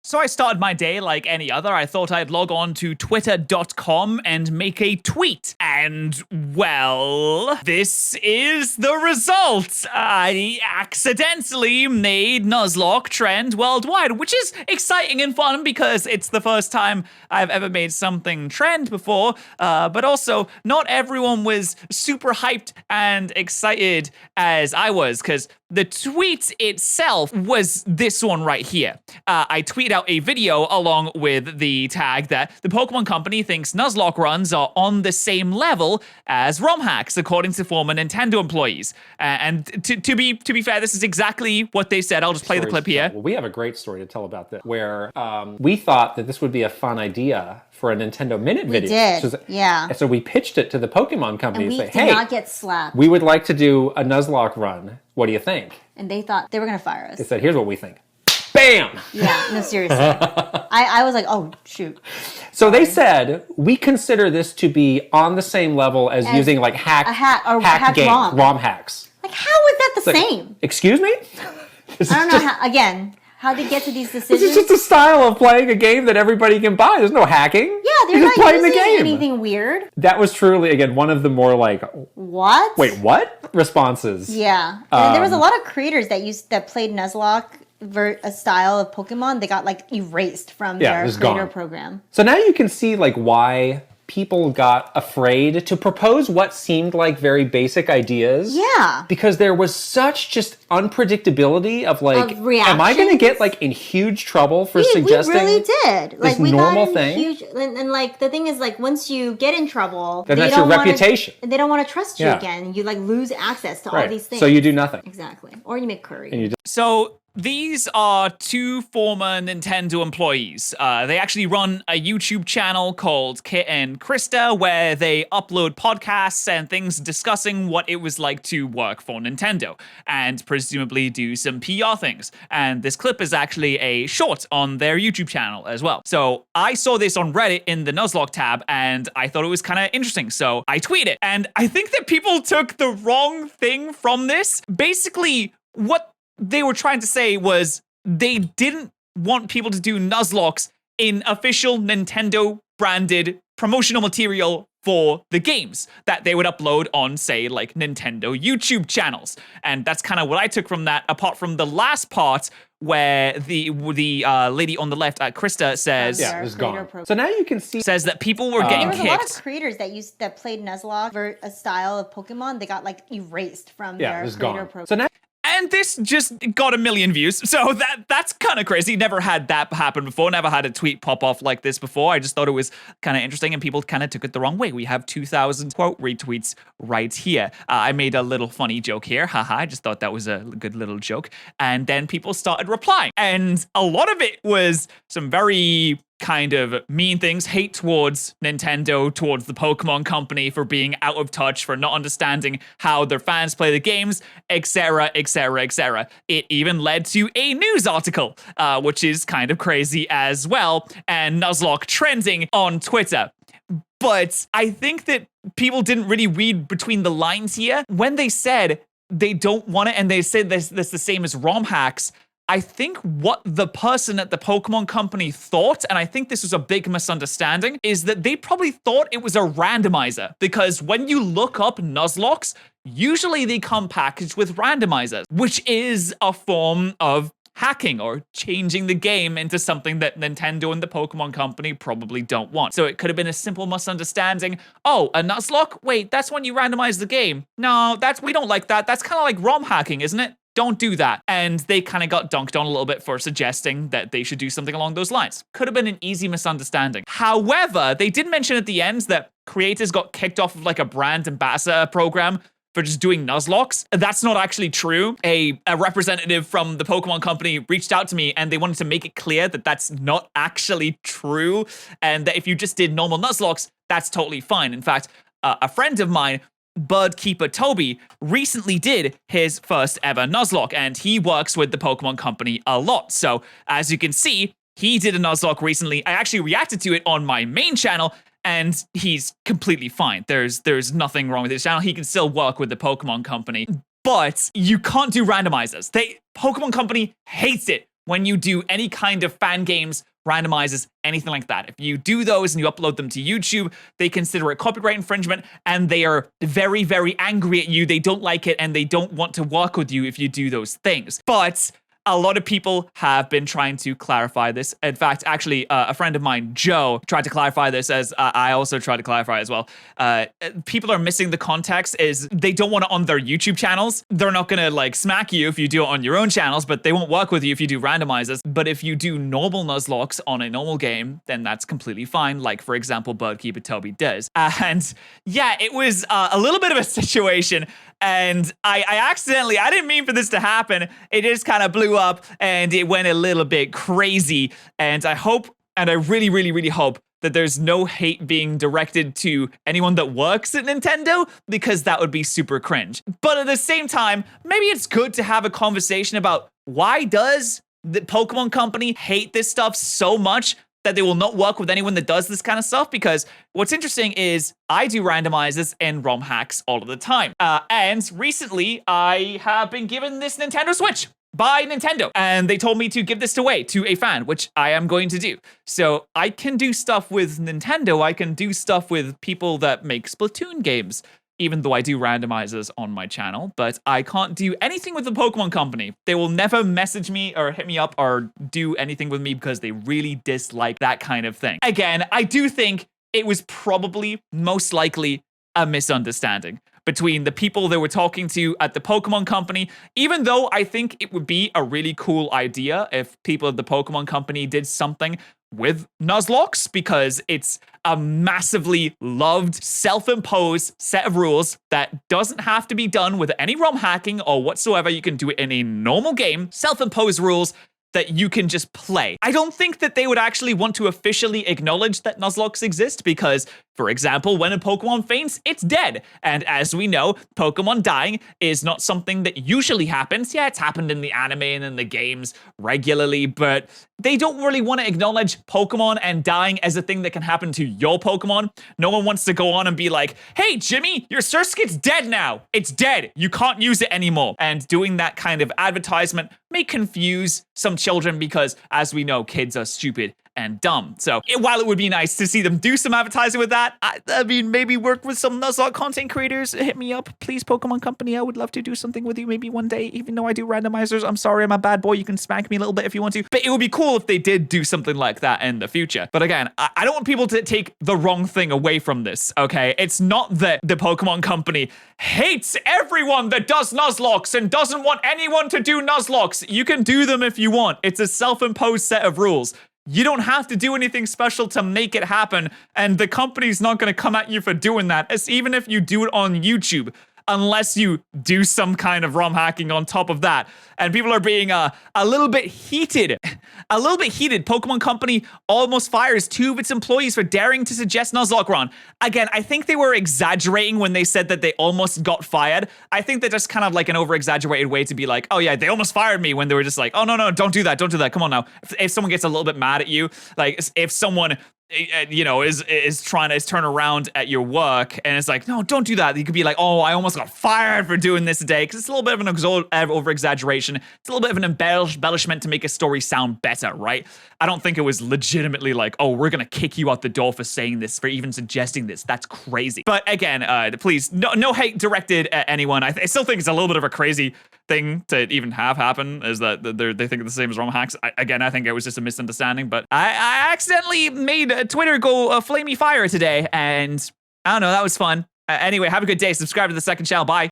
So I started my day like any other. I thought I'd log on to twitter.com and make a tweet. And, well, this is the result. I accidentally made Nuzlocke trend worldwide, which is exciting and fun because it's the first time I've ever made something trend before. But also, not everyone was super hyped and excited as I was, because the tweet itself was this one right here. I tweeted out a video along with the tag that the Pokemon Company thinks Nuzlocke runs are on the same level as ROM hacks, according to former Nintendo employees. And to be fair, this is exactly what they said. I'll just play the clip here. Well, we have a great story to tell about this, where we thought that this would be a fun idea for a Nintendo Minute video. We did, yeah. So we pitched it to the Pokemon Company and and say, we hey, did not get slapped. We would like to do a Nuzlocke run. What do you think? And they thought they were going to fire us. They said, here's what we think. Bam! Yeah, no, seriously. I was like, oh, shoot. So they said, we consider this to be on the same level as using like hack ROM hacks. Like, how is that the same? Excuse me? I don't know, how they get to these decisions. This is just a style of playing a game that everybody can buy. There's no hacking. Yeah, they're not playing using the game. anything weird. That was truly, again, one of the more like, what? Wait, what? Responses. Yeah. And there was a lot of creators that played Nuzlocke, a style of Pokemon. They got like erased from their creator program. So now you can see like why people got afraid to propose what seemed like very basic ideas. Yeah. Because there was such just unpredictability of like, am I going to get like in huge trouble for suggesting we really did. This like we normal got in thing? Huge, and like the thing is like once you get in trouble, then that's your reputation. They don't want to trust you again. You like lose access to all these things. So you do nothing. Exactly. Or you make curry. So these are two former Nintendo employees. They actually run a YouTube channel called Kit and Krista, where they upload podcasts and things discussing what it was like to work for Nintendo, and presumably do some PR things. And this clip is actually a short on their YouTube channel as well. So I saw this on Reddit in the Nuzlocke tab, and I thought it was kind of interesting, so I tweeted. And I think that people took the wrong thing from this. Basically, what they were trying to say was they didn't want people to do Nuzlockes in official Nintendo branded promotional material for the games that they would upload on, say, like Nintendo YouTube channels. And that's kind of what I took from that, apart from the last part where the lady on the left, Krista, says, it's gone. So now you can see, says that people were getting kicked. There was a lot of creators that played Nuzlocke, a style of Pokemon. They got like erased from their creator program. So now. And this just got 1 million views, so that's kind of crazy. Never had that happen before, never had a tweet pop off like this before. I just thought it was kind of interesting, and people kind of took it the wrong way. We have 2,000 quote retweets right here. I made a little funny joke here, haha, I just thought that was a good little joke. And then people started replying, and a lot of it was some very kind of mean things, hate towards Nintendo, towards the Pokemon Company for being out of touch, for not understanding how their fans play the games, etc., etc., etc. It even led to a news article, which is kind of crazy as well, and Nuzlocke trending on Twitter. But I think that people didn't really read between the lines here. When they said they don't want it, and they said this the same as ROM hacks, I think what the person at the Pokemon Company thought, and I think this was a big misunderstanding, is that they probably thought it was a randomizer. Because when you look up Nuzlockes, usually they come packaged with randomizers, which is a form of hacking or changing the game into something that Nintendo and the Pokemon Company probably don't want. So it could have been a simple misunderstanding. Oh, a Nuzlocke? Wait, that's when you randomize the game. No, we don't like that. That's kind of like ROM hacking, isn't it? Don't do that. And they kind of got dunked on a little bit for suggesting that they should do something along those lines. Could have been an easy misunderstanding. However, they did mention at the end that creators got kicked off of like a brand ambassador program for just doing Nuzlockes. That's not actually true. A representative from the Pokemon Company reached out to me, and they wanted to make it clear that that's not actually true, and that if you just did normal Nuzlockes, that's totally fine. In fact, a friend of mine, Birdkeeper Toby, recently did his first ever Nuzlocke, and he works with the Pokemon Company a lot. So as you can see, he did a Nuzlocke recently. I actually reacted to it on my main channel, and he's completely fine. There's nothing wrong with his channel. He can still work with the Pokemon Company, but you can't do randomizers. Pokemon Company hates it when you do any kind of fan games, randomizers, anything like that. If you do those and you upload them to YouTube, they consider it copyright infringement, and they are very, very angry at you. They don't like it, and they don't want to work with you if you do those things. But a lot of people have been trying to clarify this. In fact, actually, a friend of mine, Joe, tried to clarify this, as I also tried to clarify as well. People are missing the context is they don't want it on their YouTube channels. They're not going to like smack you if you do it on your own channels, but they won't work with you if you do randomizers. But if you do normal Nuzlocke on a normal game, then that's completely fine. Like, for example, Birdkeeper Toby does. And yeah, it was a little bit of a situation. And I didn't mean for this to happen. It just kind of blew up and it went a little bit crazy. And I hope, and I really, really, really hope that there's no hate being directed to anyone that works at Nintendo, because that would be super cringe. But at the same time, maybe it's good to have a conversation about why does the Pokemon Company hate this stuff so much that they will not work with anyone that does this kind of stuff. Because what's interesting is I do randomizers and ROM hacks all of the time. And recently I have been given this Nintendo Switch by Nintendo, and they told me to give this away to a fan, which I am going to do. So I can do stuff with Nintendo. I can do stuff with people that make Splatoon games, even though I do randomizers on my channel, but I can't do anything with the Pokemon Company. They will never message me or hit me up or do anything with me because they really dislike that kind of thing. Again, I do think it was probably most likely a misunderstanding between the people they were talking to at the Pokemon Company, even though I think it would be a really cool idea if people at the Pokemon Company did something with Nuzlocke, because it's a massively loved, self-imposed set of rules that doesn't have to be done with any ROM hacking or whatsoever. You can do it in a normal game, self-imposed rules that you can just play. I don't think that they would actually want to officially acknowledge that Nuzlocke exist because, for example, when a Pokemon faints, it's dead. And as we know, Pokemon dying is not something that usually happens. Yeah, it's happened in the anime and in the games regularly, but they don't really want to acknowledge Pokemon and dying as a thing that can happen to your Pokemon. No one wants to go on and be like, hey, Jimmy, your Surskit's dead now. It's dead. You can't use it anymore. And doing that kind of advertisement may confuse some children because, as we know, kids are stupid and dumb. So while it would be nice to see them do some advertising with that, I mean, maybe work with some Nuzlocke content creators. Hit me up, please, Pokemon Company. I would love to do something with you maybe one day, even though I do randomizers. I'm sorry, I'm a bad boy. You can smack me a little bit if you want to. But it would be cool if they did do something like that in the future. But again, I don't want people to take the wrong thing away from this, okay? It's not that the Pokemon Company hates everyone that does Nuzlocke and doesn't want anyone to do Nuzlocke. You can do them if you want. It's a self-imposed set of rules. You don't have to do anything special to make it happen, and the company's not going to come at you for doing that, even if you do it on YouTube, unless you do some kind of ROM hacking on top of that. And people are being a little bit heated. A little bit heated. Pokemon Company almost fires 2 of its employees for daring to suggest Nuzlocke run. Again, I think they were exaggerating when they said that they almost got fired. I think they're just kind of like an over-exaggerated way to be like, oh yeah, they almost fired me, when they were just like, oh no, don't do that. Come on now. If someone gets a little bit mad at you, like if someone, you know, is trying to turn around at your work and it's like, no, don't do that. You could be like, oh, I almost got fired for doing this today, because it's a little bit of an over-exaggeration. It's a little bit of an embellishment to make a story sound better, right? I don't think it was legitimately like, oh, we're gonna kick you out the door for saying this, for even suggesting this. That's crazy. But again, please, no hate directed at anyone. I still think it's a little bit of a crazy thing to even have happen, is that they think it's the same as ROM hacks. I think it was just a misunderstanding, but I accidentally made Twitter go flamey fire today, and I don't know, that was fun. Anyway, have a good day. Subscribe to the second channel. Bye.